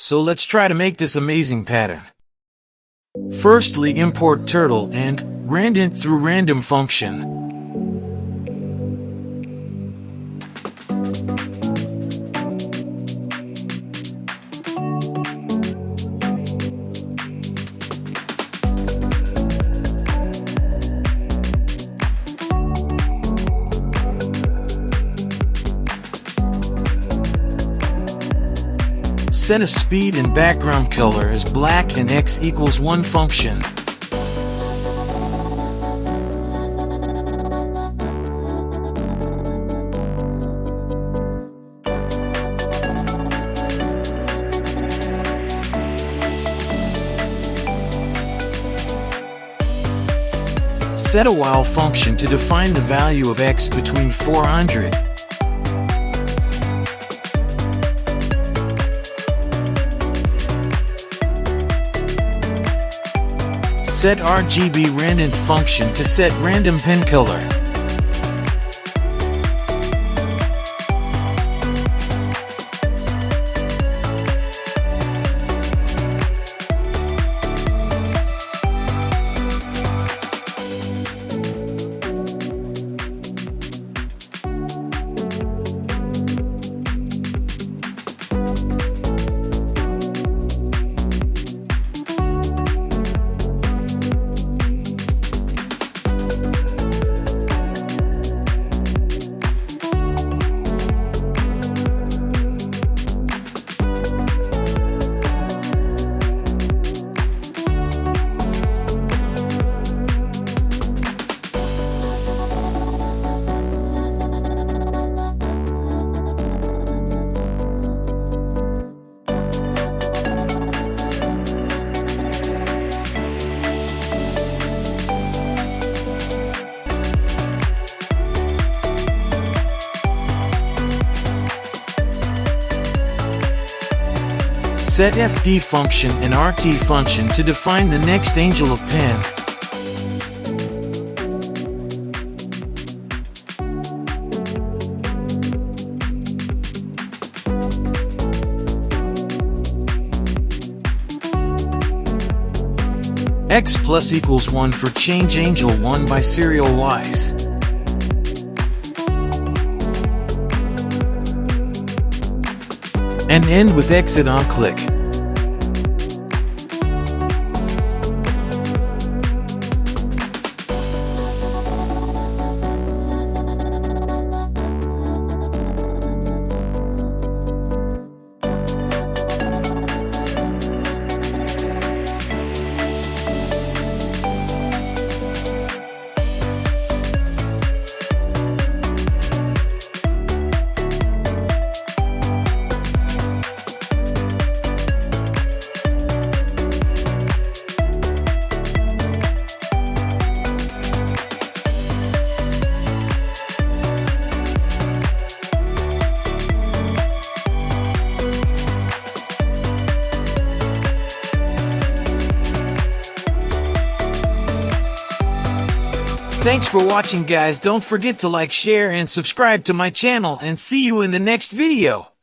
So let's try to make this amazing pattern. Firstly, import turtle and randint through random function. Set a speed and background color as black and x equals 1 function. Set a while function to define the value of x between 400. Set RGB randint function to set random pen color. Set FD function and RT function to define the next angel of pen. X plus equals 1 for change angel 1 by serial wise. And end with exit on click. Thanks for watching, guys. Don't forget to like, share, and subscribe to my channel, and see you in the next video.